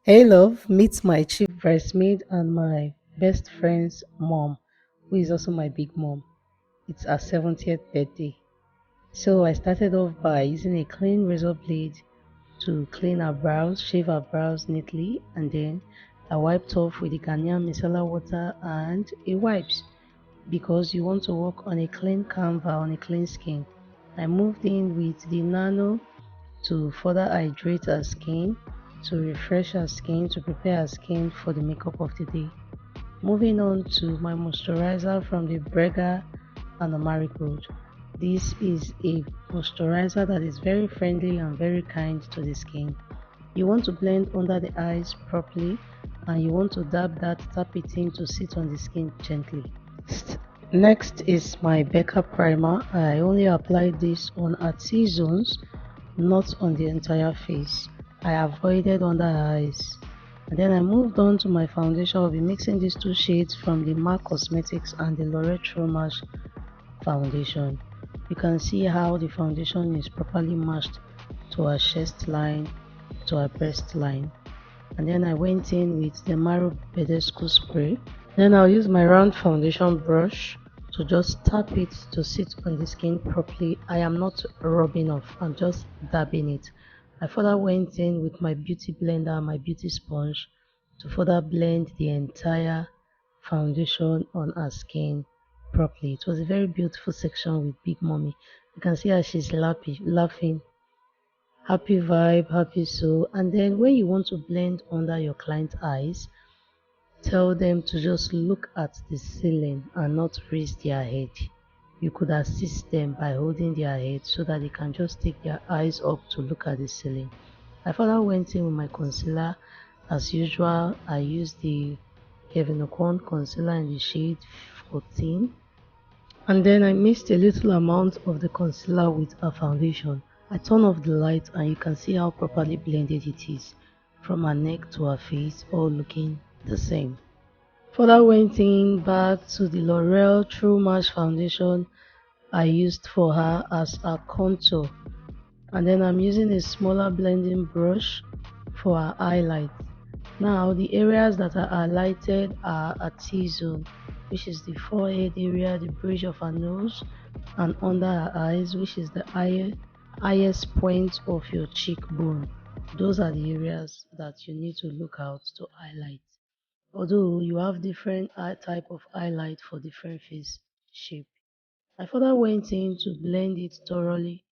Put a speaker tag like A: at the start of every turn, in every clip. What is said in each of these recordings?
A: Hey love, meet my chief bridesmaid and my best friend's mom, who is also my big mom. It's her 70th birthday. So I started off by using a clean razor blade to clean her brows, shave her brows neatly, and then I wiped off with the Ghanaian micellar water and a wipes because you want to work on a clean canvas on a clean skin. I moved in with the nano to further hydrate her skin, to refresh her skin, to prepare her skin for the makeup of the day. Moving on to my moisturizer from the Brega and the Marigold. This is a moisturizer that is very friendly and very kind to the skin. You want to blend under the eyes properly and you want to tap it in to sit on the skin gently. Next is my Becca primer. I only applied this on her T-zones, not on the entire face. I avoided under her eyes. And then I moved on to my foundation. I'll be mixing these two shades from the MAC Cosmetics and the L'Oreal True Match foundation. You can see how the foundation is properly matched to her chest line, to her breast line. And then I went in with the Maro Bedesco spray. Then I'll use my round foundation brush to just tap it to sit on the skin properly. I am not rubbing off, I'm just dabbing it. I further went in with my beauty blender, my beauty sponge, to further blend the entire foundation on her skin properly. It was a very beautiful section with Big Mommy. You can see how she's laughing. Happy vibe, happy soul. And then when you want to blend under your client's eyes, tell them to just look at the ceiling and not raise their head. You could assist them by holding their head so that they can just take their eyes up to look at the ceiling. I further went in with my concealer. As usual, I used the Kevin O'Con concealer in the shade 14. And then I mixed a little amount of the concealer with a foundation. I turn off the light and you can see how properly blended it is, from her neck to her face, all looking the same. Further went in back to the L'Oreal True Match foundation I used for her as a contour, and then I'm using a smaller blending brush for her highlight. Now the areas that are highlighted are a T-zone, which is the forehead area, the bridge of her nose, and under her eyes, which is the highest point of your cheekbone. Those are the areas that you need to look out to highlight. Although you have different type of highlight for different face shape. I further went in to blend it thoroughly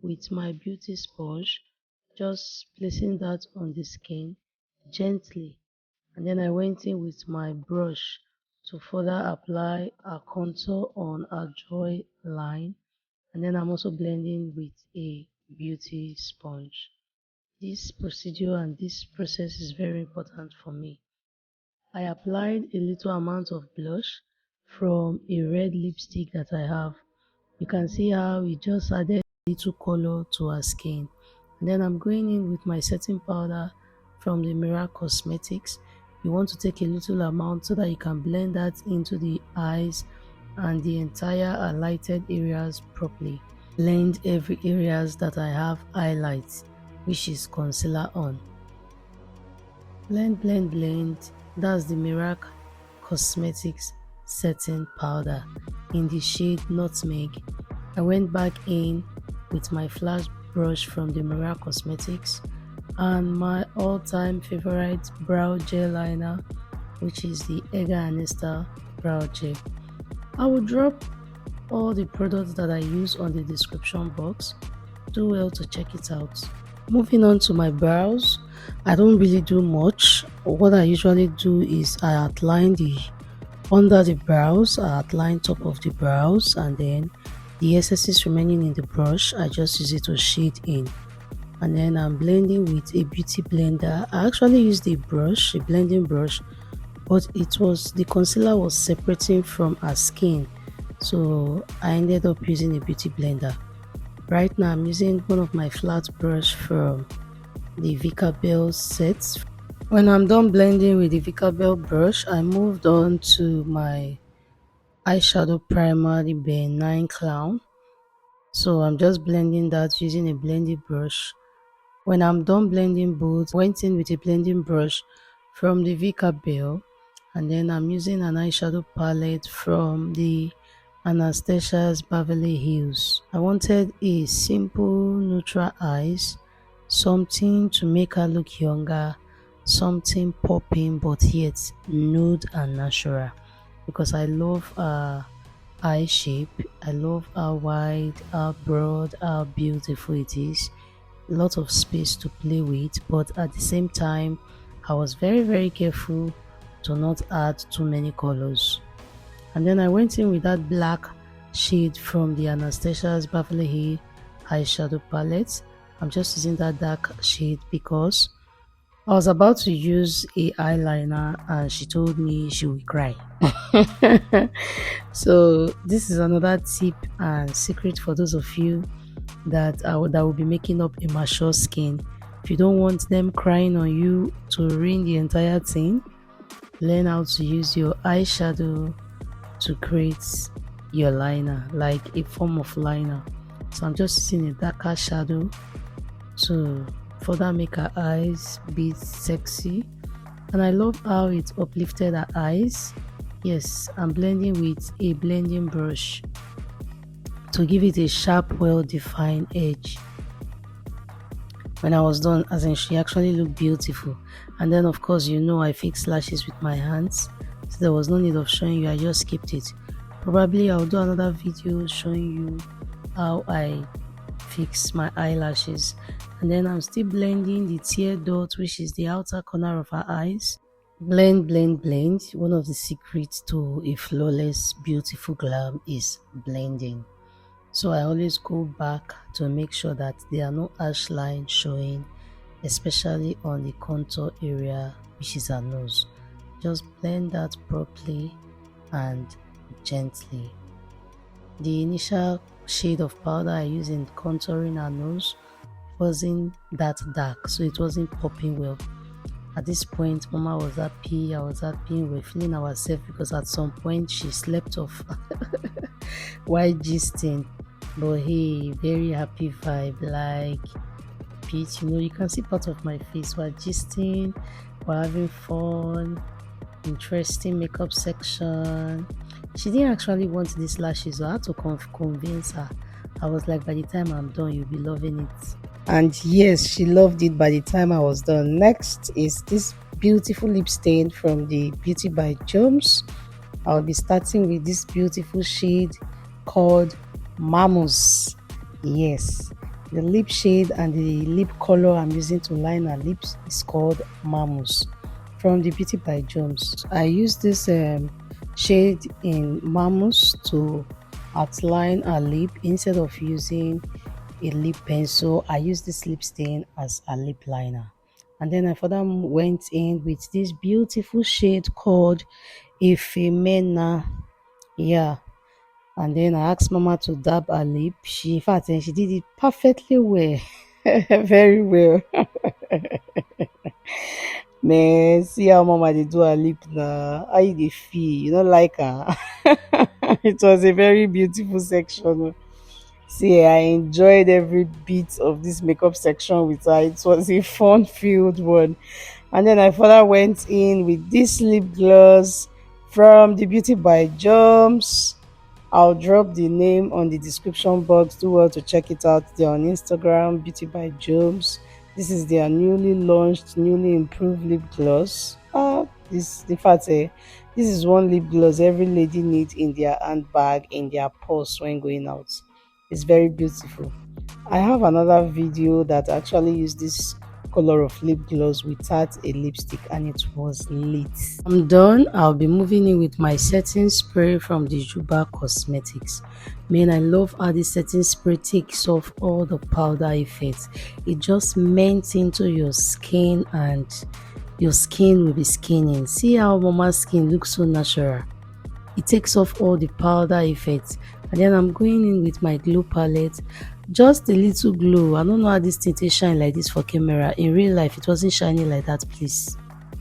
A: with my beauty sponge, just placing that on the skin gently, and then I went in with my brush to further apply a contour on a jaw line, and then I'm also blending with a beauty sponge. This procedure and this process is very important for me. I applied a little amount of blush from a red lipstick that I have. You can see how it just added a little color to her skin. And then I'm going in with my setting powder from the Mira Cosmetics. You want to take a little amount so that you can blend that into the eyes and the entire highlighted areas properly. Blend every areas that I have highlights, which is concealer on. Blend, blend, blend. That's the Mirac Cosmetics setting powder in the shade Nutmeg. I went back in with my flash brush from the Mirac Cosmetics and my all-time favorite brow gel liner, which is the Edgar and Esther brow gel. I will drop all the products that I use on the description box. Do well to check it out. Moving on to my brows, I don't really do much. What I usually do is I outline the under the brows, I outline top of the brows, and then the excesses remaining in the brush, I just use it to shade in. And then I'm blending with a beauty blender. I actually used a brush, a blending brush, but the concealer was separating from her skin, so I ended up using a beauty blender. Right now I'm using one of my flat brush from the Vika Bell sets. When I'm done blending with the Vika Bell brush, I moved on to my eyeshadow primer, the Ben9 Clown. So I'm just blending that using a blending brush When I'm done blending both, went in with a blending brush from the Vika Bell, and then I'm using an eyeshadow palette from the Anastasia's Beverly Hills. I wanted a simple neutral eyes, something to make her look younger, something popping but yet nude and natural, because I love eye shape. I love how wide, how broad, how beautiful it is. A lot of space to play with, but at the same time I was very careful to not add too many colors. And then I went in with that black shade from the Anastasia's Beverly Hills eyeshadow palette. I'm just using that dark shade because I was about to use a eyeliner and she told me she will cry. So this is another tip and secret for those of you that will be making up a mature skin. If you don't want them crying on you to ruin the entire thing, learn how to use your eyeshadow to create your liner, like a form of liner. So I'm just using a darker shadow to further make her eyes be sexy, and I love how it uplifted her eyes. Yes, I'm blending with a blending brush to give it a sharp, well-defined edge. When I was done, as in, she actually looked beautiful. And then of course, you know, I fix lashes with my hands, so there was no need of showing you. I just skipped it. Probably I'll do another video showing you how I fix my eyelashes. And then I'm still blending the tear dot, which is the outer corner of her eyes. Blend. One of the secrets to a flawless, beautiful glam is blending. So I always go back to make sure that there are no harsh lines showing, especially on the contour area, which is her nose. Just blend that properly and gently. The initial shade of powder I used in contouring her nose wasn't that dark, so it wasn't popping well. At this point, Mama was happy, I was happy, we're feeling ourselves, because at some point she slept off while gisting. But hey, very happy vibe, like Pete, you know, you can see part of my face. We're gisting, we're having fun, interesting makeup section. She didn't actually want these lashes, so I had to convince her. I was like, by the time I'm done, you'll be loving it. And yes, she loved it by the time I was done. Next is this beautiful lip stain from the Beauty by Jones. I'll be starting with this beautiful shade called Ateymamus. Yes, the lip shade and the lip color I'm using to line her lips is called Ateymamus from the Beauty by Jones. I use this shade in Ateymamus to outline her lip. Instead of using a lip pencil, I use this lip stain as a lip liner. And then I further went in with this beautiful shade called Ateymamus. Yeah, and then I asked Mama to dab her lip. She, in fact, she did it perfectly well. Very well. Man, see how Mama they do her lip now. How you dey feel? You don't like her? It was a very beautiful section. See, I enjoyed every bit of this makeup section with her. It was a fun-filled one. And then I further went in with this lip gloss from the Beauty by Jones. I'll drop the name on the description box. Do well to check it out. They're on Instagram, Beauty by Jones. This is their newly launched, newly improved lip gloss. This is one lip gloss every lady needs in their handbag, in their purse when going out. It's very beautiful. I have another video that actually used this color of lip gloss without a lipstick, and it was lit. I'm done. I'll be moving in with my setting spray from the Juba Cosmetics. Man, I love how this setting spray takes off all the powder effects. It just melts into your skin and your skin will be skinning. See how Mama's skin looks so natural. It takes off all the powder effects. And then I'm going in with my glow palette, just a little glow. I don't know how this thing is shine like this for camera. In real life, it wasn't shining like that, please.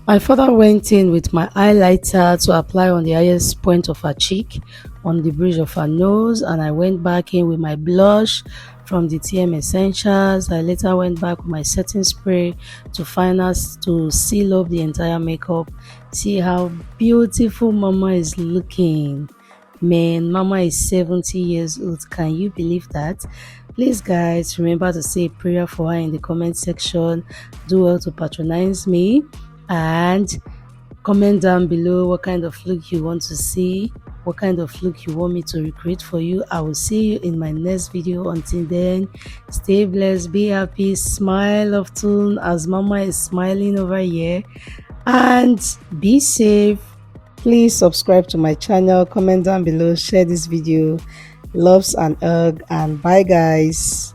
A: I further went in with my highlighter to apply on the highest point of her cheek, on the bridge of her nose, and I went back in with my blush from the TM Essentials. I later went back with my setting spray to to seal up the entire makeup. See how beautiful Mama is looking. Man, Mama is 70 years old. Can you believe that? Please guys, remember to say a prayer for her in the comment section. Do well to patronize me, and comment down below what kind of look you want to see, what kind of look you want me to recreate for you. I will see you in my next video. Until then, stay blessed, be happy, smile often as Mama is smiling over here, and be safe. Please subscribe to my channel, comment down below, share this video. Loves and hug, and bye guys.